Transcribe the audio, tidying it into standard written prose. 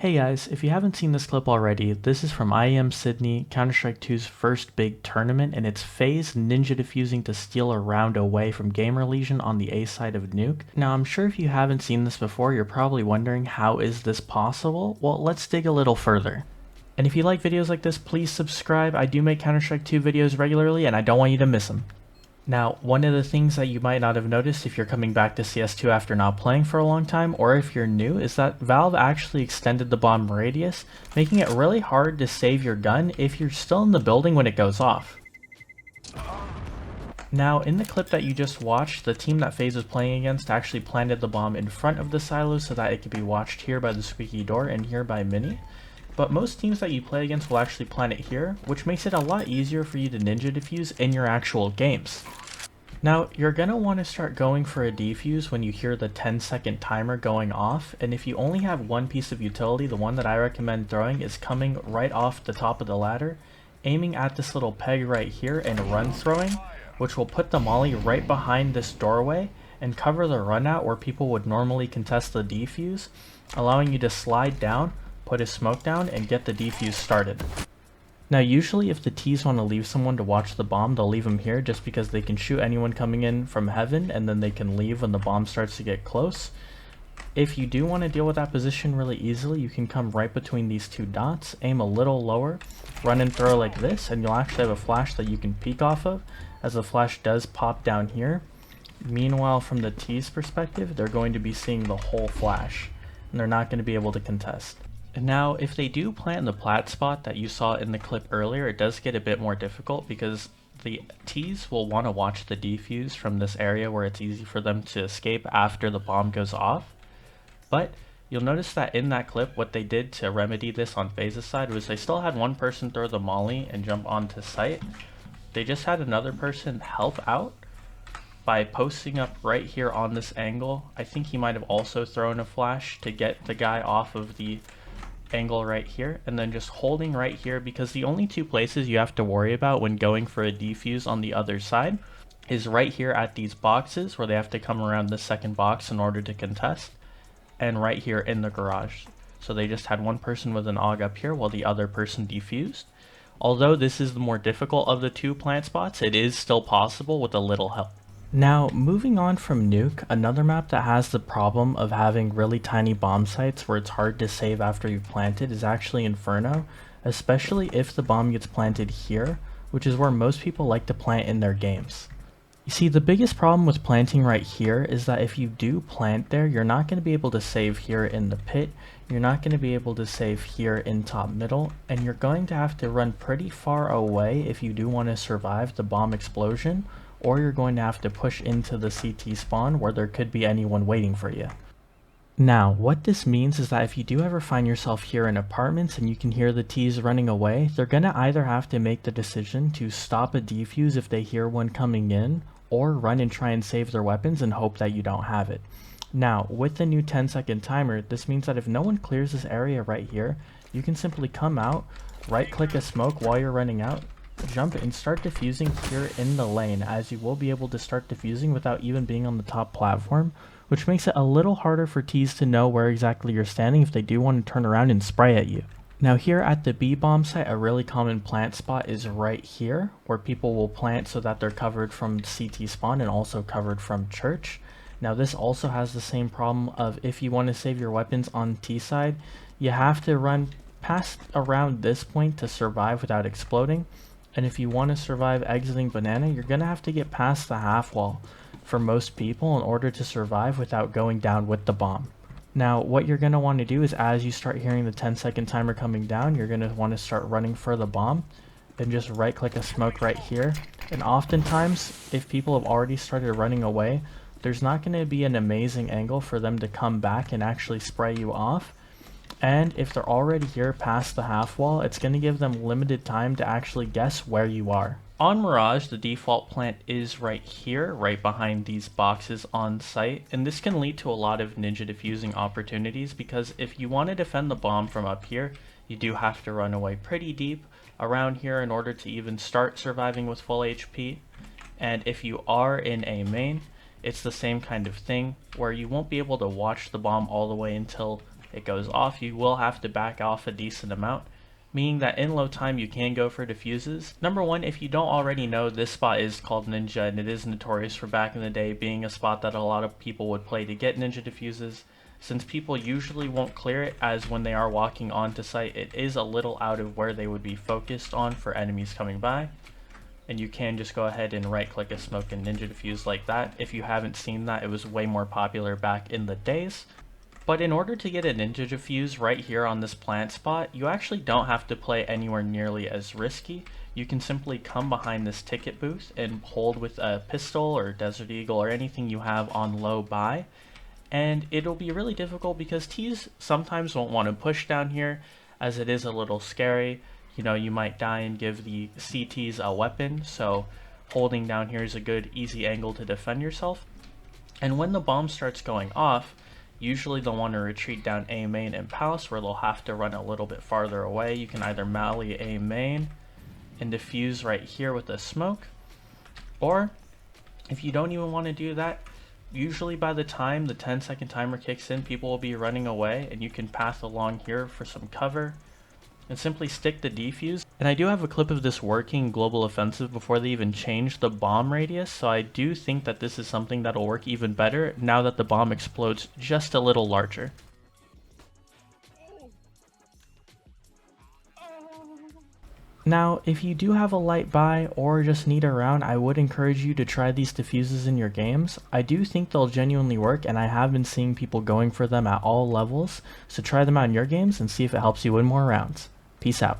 Hey guys, if you haven't seen this clip already, this is from IEM Sydney, Counter-Strike 2's first big tournament, and it's FaZe ninja defusing to steal a round away from Gamer Legion on the A side of Nuke. Now I'm sure if you haven't seen this before, you're probably wondering how is this possible? Well, let's dig a little further. And if you like videos like this, please subscribe. I do make Counter-Strike 2 videos regularly and I don't want you to miss them. Now, one of the things that you might not have noticed if you're coming back to CS2 after not playing for a long time, or if you're new, is that Valve actually extended the bomb radius, making it really hard to save your gun if you're still in the building when it goes off. Now, in the clip that you just watched, the team that FaZe was playing against actually planted the bomb in front of the silo so that it could be watched here by the squeaky door and here by Mini. But most teams that you play against will actually plant it here, which makes it a lot easier for you to ninja defuse in your actual games. Now, you're going to want to start going for a defuse when you hear the 10-second timer going off, and if you only have one piece of utility, the one that I recommend throwing is coming right off the top of the ladder, aiming at this little peg right here and run throwing, which will put the molly right behind this doorway and cover the run out where people would normally contest the defuse, allowing you to slide down, put a smoke down, and get the defuse started. Now usually if the T's want to leave someone to watch the bomb, they'll leave them here just because they can shoot anyone coming in from heaven and then they can leave when the bomb starts to get close. If you do want to deal with that position really easily, you can come right between these two dots, aim a little lower, run and throw like this, and you'll actually have a flash that you can peek off of, as the flash does pop down here. Meanwhile, from the T's perspective, they're going to be seeing the whole flash, and they're not going to be able to contest. Now, if they do plant in the plat spot that you saw in the clip earlier, it does get a bit more difficult because the T's will want to watch the defuse from this area where it's easy for them to escape after the bomb goes off. But you'll notice that in that clip, what they did to remedy this on FaZe's side was they still had one person throw the molly and jump onto site. They just had another person help out by posting up right here on this angle. I think he might have also thrown a flash to get the guy off of the angle right here, and then just holding right here, because the only two places you have to worry about when going for a defuse on the other side is right here at these boxes where they have to come around the second box in order to contest, and right here in the garage. So they just had one person with an AUG up here while the other person defused. Although this is the more difficult of the two plant spots, it is still possible with a little help. Now, moving on from Nuke, another map that has the problem of having really tiny bomb sites where it's hard to save after you've planted is actually Inferno, especially if the bomb gets planted here, which is where most people like to plant in their games. You see, the biggest problem with planting right here is that if you do plant there, you're not going to be able to save here in the pit, you're not going to be able to save here in top middle, and you're going to have to run pretty far away if you do want to survive the bomb explosion, or you're going to have to push into the CT spawn where there could be anyone waiting for you. Now, what this means is that if you do ever find yourself here in apartments and you can hear the T's running away, they're going to either have to make the decision to stop a defuse if they hear one coming in, or run and try and save their weapons and hope that you don't have it. Now, with the new 10-second timer, this means that if no one clears this area right here, you can simply come out, right-click a smoke while you're running out, jump and start defusing here in the lane, as you will be able to start defusing without even being on the top platform, which makes it a little harder for T's to know where exactly you're standing if they do want to turn around and spray at you. Now here at the B bomb site, a really common plant spot is right here, where people will plant so that they're covered from CT spawn and also covered from church. Now this also has the same problem of if you want to save your weapons on T side, you have to run past around this point to survive without exploding. And if you want to survive exiting banana, you're going to have to get past the half wall for most people in order to survive without going down with the bomb. Now, what you're going to want to do is as you start hearing the 10-second timer coming down, you're going to want to start running for the bomb. Then just right-click a smoke right here. And oftentimes, if people have already started running away, there's not going to be an amazing angle for them to come back and actually spray you off. And if they're already here past the half wall, it's going to give them limited time to actually guess where you are. On Mirage, the default plant is right here, right behind these boxes on site, and this can lead to a lot of ninja defusing opportunities because if you want to defend the bomb from up here, you do have to run away pretty deep around here in order to even start surviving with full HP. And if you are in a main, it's the same kind of thing where you won't be able to watch the bomb all the way until it goes off, you will have to back off a decent amount, meaning that in low time you can go for defuses. Number one, if you don't already know, this spot is called Ninja, and it is notorious for back in the day being a spot that a lot of people would play to get Ninja defuses. Since people usually won't clear it, as when they are walking onto site, it is a little out of where they would be focused on for enemies coming by. And you can just go ahead and right click a smoke and ninja defuse like that. If you haven't seen that, it was way more popular back in the days. But in order to get a ninja defuse right here on this plant spot, you actually don't have to play anywhere nearly as risky. You can simply come behind this ticket booth and hold with a pistol or Desert Eagle or anything you have on low buy. And it'll be really difficult because Ts sometimes won't want to push down here, as it is a little scary. You know, you might die and give the CTs a weapon, so holding down here is a good easy angle to defend yourself. And when the bomb starts going off, usually they'll want to retreat down A main and Palace, where they'll have to run a little bit farther away. You can either Mally A main and defuse right here with a smoke, or if you don't even want to do that, usually by the time the 10-second timer kicks in, people will be running away, and you can path along here for some cover and simply stick the defuse. And I do have a clip of this working global offensive before they even changed the bomb radius, so I do think that this is something that'll work even better now that the bomb explodes just a little larger. Now, if you do have a light buy or just need a round, I would encourage you to try these defuses in your games. I do think they'll genuinely work, and I have been seeing people going for them at all levels, so try them out in your games and see if it helps you win more rounds. Peace out.